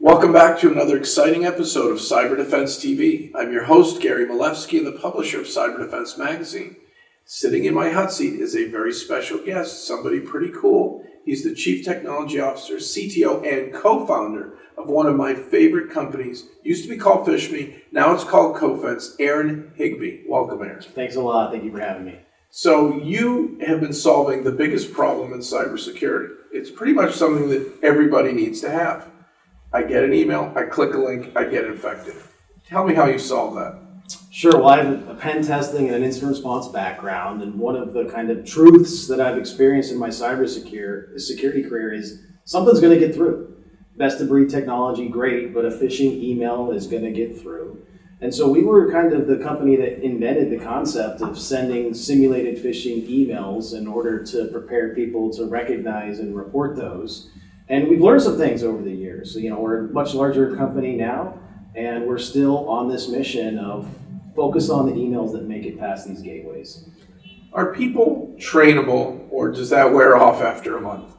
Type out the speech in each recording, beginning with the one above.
Welcome back to another exciting episode of Cyber Defense TV. I'm your host, Gary Malefsky, and the publisher of Cyber Defense Magazine. Sitting in my hot seat is a very special guest, somebody pretty cool. He's the Chief Technology Officer, CTO, and co-founder of one of my favorite companies. Used to be called Phishing, now it's called Cofense. Aaron Higbee. Welcome, Aaron. Thanks a lot. Thank you for having me. So you have been solving the biggest problem in cybersecurity. It's pretty much something that everybody needs to have. I get an email, I click a link, I get infected. Tell me how you solve that. Sure. Well, I have a pen testing and an incident response background, and one of the kind of truths that I've experienced in my security career is something's going to get through. Best of breed technology, great, but a phishing email is going to get through. And so we were kind of the company that invented the concept of sending simulated phishing emails in order to prepare people to recognize and report those. And we've learned some things over the years. So, we're a much larger company now, and we're still on this mission of focus on the emails that make it past these gateways. Are people trainable, or does that wear off after a month?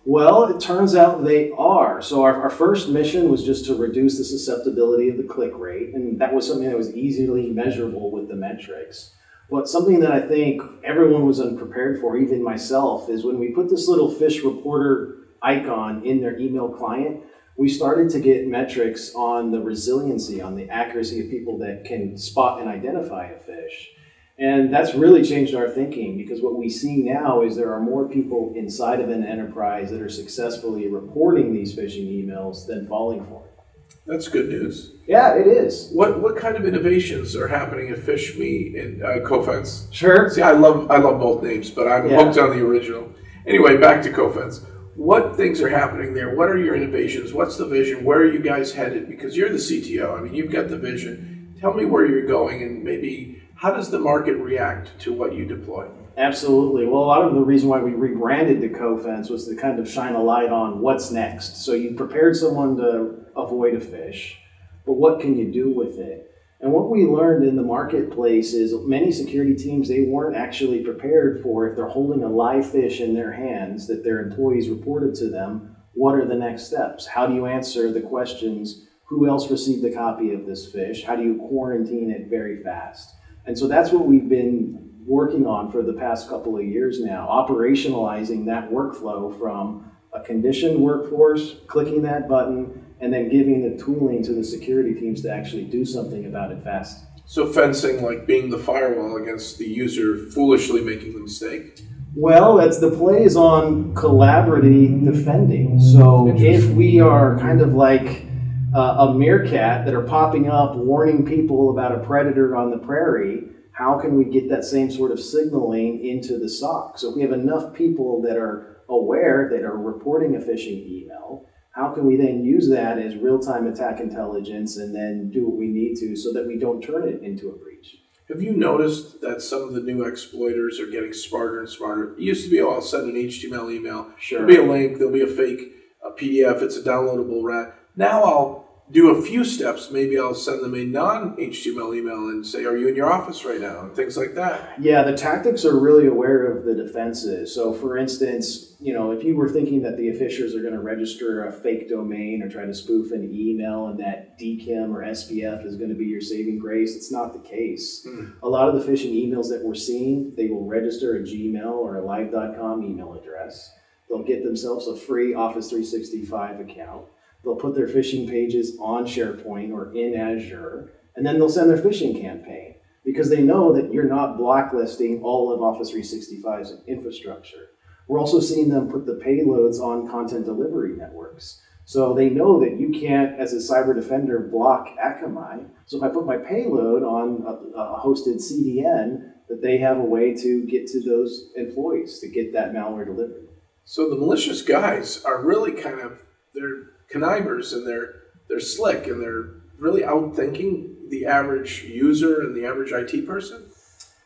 Well, it turns out they are. So our first mission was just to reduce the susceptibility of the click rate, and that was something that was easily measurable with the metrics. But something that I think everyone was unprepared for, even myself, is when we put this little phish reporter icon in their email client, we started to get metrics on the resiliency, on the accuracy of people that can spot and identify a phish. And that's really changed our thinking, because what we see now is there are more people inside of an enterprise that are successfully reporting these phishing emails than falling for it. That's good news. Yeah, it is. What kind of innovations are happening at PhishMe and Cofense? Sure. See, I love both names, but I'm hooked on the original. Anyway, back to Cofense. What things are happening there? What are your innovations? What's the vision? Where are you guys headed? Because you're the CTO. I mean, you've got the vision. Tell me where you're going, and maybe how does the market react to what you deploy? Absolutely. Well, a lot of the reason why we rebranded to Cofense was to kind of shine a light on what's next. So you prepared someone to avoid a phish, but what can you do with it? And what we learned in the marketplace is many security teams, they weren't actually prepared for, if they're holding a live phish in their hands that their employees reported to them, what are the next steps? How do you answer the questions? Who else received a copy of this phish? How do you quarantine it very fast? And so that's what we've been working on for the past couple of years now, operationalizing that workflow from a conditioned workforce, clicking that button, and then giving the tooling to the security teams to actually do something about it fast. So fencing, like being the firewall against the user foolishly making the mistake? Well, the play is on collaborative defending. So if we are kind of like a meerkat that are popping up warning people about a predator on the prairie, how can we get that same sort of signaling into the SOC? So if we have enough people that are aware, that are reporting a phishing email, how can we then use that as real-time attack intelligence and then do what we need to so that we don't turn it into a breach? Have you noticed that some of the new exploiters are getting smarter and smarter? It used to be, I'll send an HTML email. Sure. There'll be a link, there'll be a fake PDF, it's a downloadable RAT. Now I'll do a few steps. Maybe I'll send them a non-HTML email and say, are you in your office right now? And things like that. Yeah, the tactics are really aware of the defenses. So for instance, if you were thinking that the phishers are going to register a fake domain or try to spoof an email and that DKIM or SPF is going to be your saving grace, it's not the case. A lot of the phishing emails that we're seeing, they will register a Gmail or a live.com email address. They'll get themselves a free Office 365 account. They'll put their phishing pages on SharePoint or in Azure, and then they'll send their phishing campaign because they know that you're not blacklisting all of Office 365's infrastructure. We're also seeing them put the payloads on content delivery networks. So they know that you can't, as a cyber defender, block Akamai. So if I put my payload on a hosted CDN, that they have a way to get to those employees to get that malware delivered. So the malicious guys are really they're connivers, and they're slick, and they're really outthinking the average user and the average IT person?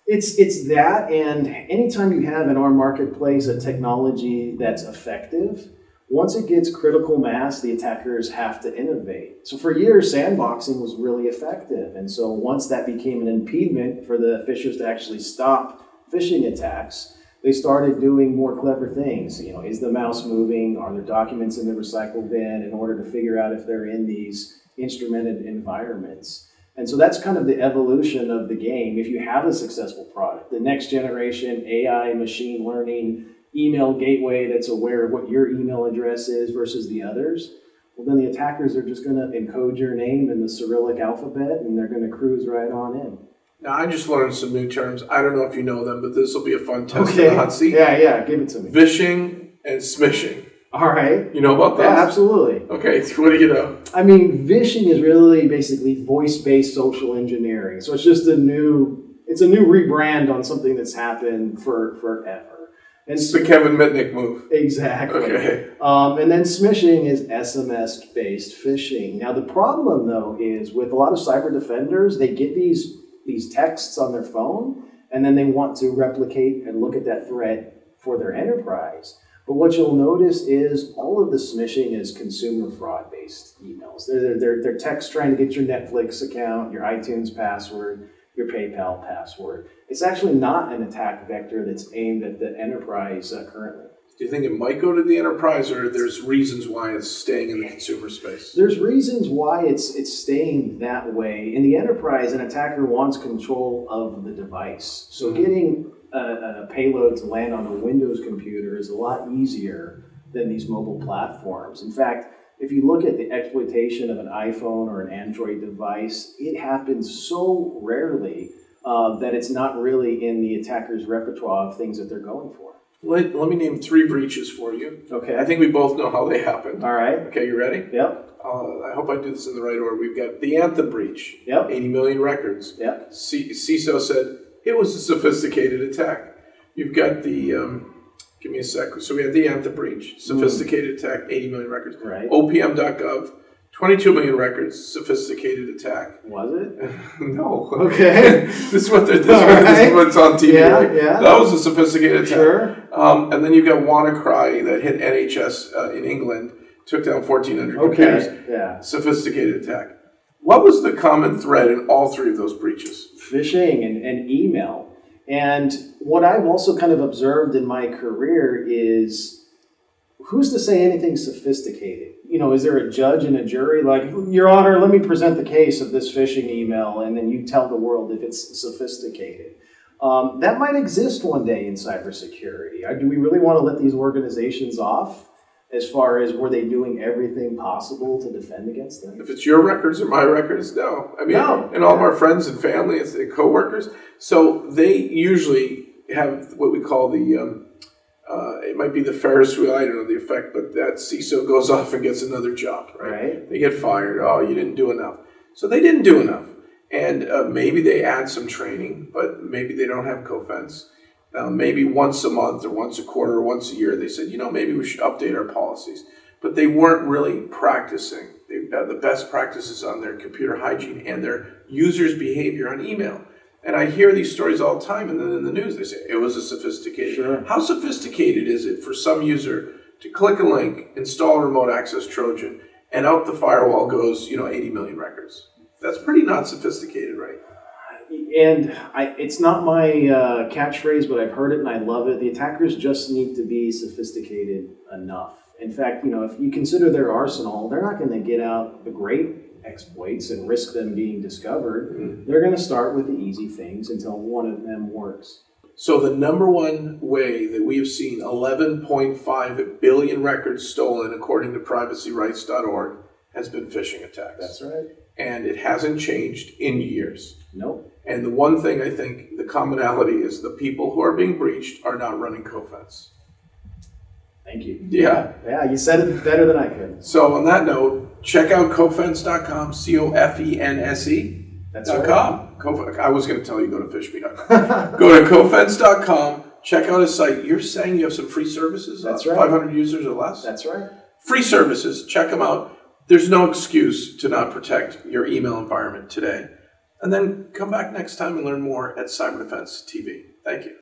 It's that, and anytime you have in our marketplace a technology that's effective, once it gets critical mass, the attackers have to innovate. So for years, sandboxing was really effective, and so once that became an impediment for the phishers to actually stop phishing attacks, they started doing more clever things. You know, is the mouse moving? Are there documents in the recycle bin, in order to figure out if they're in these instrumented environments? And so that's kind of the evolution of the game. If you have a successful product, the next generation AI, machine learning, email gateway that's aware of what your email address is versus the others, well, then the attackers are just going to encode your name in the Cyrillic alphabet, and they're going to cruise right on in. Now, I just learned some new terms. I don't know if you know them, but this will be a fun test in the hot seat. Yeah, give it to me. Phishing and smishing. All right. You know about those? Yeah, absolutely. Okay, so what do you know? I mean, phishing is really basically voice-based social engineering. So it's just a new rebrand on something that's happened forever. It's the Kevin Mitnick move. Exactly. Okay. And then smishing is SMS-based phishing. Now, the problem, though, is with a lot of cyber defenders, they get these texts on their phone, and then they want to replicate and look at that threat for their enterprise. But what you'll notice is all of the smishing is consumer fraud-based emails. They're texts trying to get your Netflix account, your iTunes password, your PayPal password. It's actually not an attack vector that's aimed at the enterprise currently. Do you think it might go to the enterprise, or there's reasons why it's staying in the consumer space? There's reasons why it's staying that way. In the enterprise, an attacker wants control of the device. So getting a payload to land on a Windows computer is a lot easier than these mobile platforms. In fact, if you look at the exploitation of an iPhone or an Android device, it happens so rarely that it's not really in the attacker's repertoire of things that they're going for. Let me name 3 breaches for you. Okay. I think we both know how they happened. All right. Okay, you ready? Yep. I hope I do this in the right order. We've got the Anthem breach. Yep. 80 million records. Yep. CISO said it was a sophisticated attack. You've got the, give me a sec. So we had the Anthem breach, sophisticated attack, 80 million records. Right. OPM.gov, 22 million records, sophisticated attack. Was it? No. Okay. This is what's on TV. Yeah, right? yeah. That was a sophisticated attack. Sure. And then you've got WannaCry that hit NHS in England, took down 1,400 computers. Okay. Yeah. Sophisticated attack. What was the common thread in all 3 of those breaches? Phishing and email. And what I've also kind of observed in my career is, who's to say anything sophisticated? You know, is there a judge and a jury like, Your Honor, let me present the case of this phishing email, and then you tell the world if it's sophisticated. That might exist one day in cybersecurity. Do we really want to let these organizations off as far as were they doing everything possible to defend against them? If it's your records or my records, no. I mean, No. And all of our friends and family and coworkers. So they usually have what we call the, it might be the Ferris wheel, I don't know the effect, but that CISO goes off and gets another job, right? They get fired. Oh, you didn't do enough. So they didn't do enough. And maybe they add some training, but maybe they don't have Cofense. Maybe once a month or once a quarter or once a year, they said, maybe we should update our policies. But they weren't really practicing the best practices on their computer hygiene and their users' behavior on email. And I hear these stories all the time, and then in the news they say, it was a sophisticated. Sure. How sophisticated is it for some user to click a link, install a remote access Trojan, and out the firewall goes, 80 million records? That's pretty not sophisticated, right? And it's not my catchphrase, but I've heard it and I love it. The attackers just need to be sophisticated enough. In fact, if you consider their arsenal, they're not going to get out the great exploits and risk them being discovered. Mm-hmm. They're going to start with the easy things until one of them works. So the number one way that we have seen 11.5 billion records stolen, according to privacyrights.org, has been phishing attacks. That's right. And it hasn't changed in years. Nope. And the one thing I think the commonality is the people who are being breached are not running Cofense. Thank you. Yeah. Yeah, you said it better than I could. So on that note, check out Cofense.com, COFENSE.com. That's right. I was going to tell you go to fishme.com. Go to Cofense.com, check out his site. You're saying you have some free services? That's right. 500 users or less? That's right. Free services, check them out. There's no excuse to not protect your email environment today. And then come back next time and learn more at Cyber Defense TV. Thank you.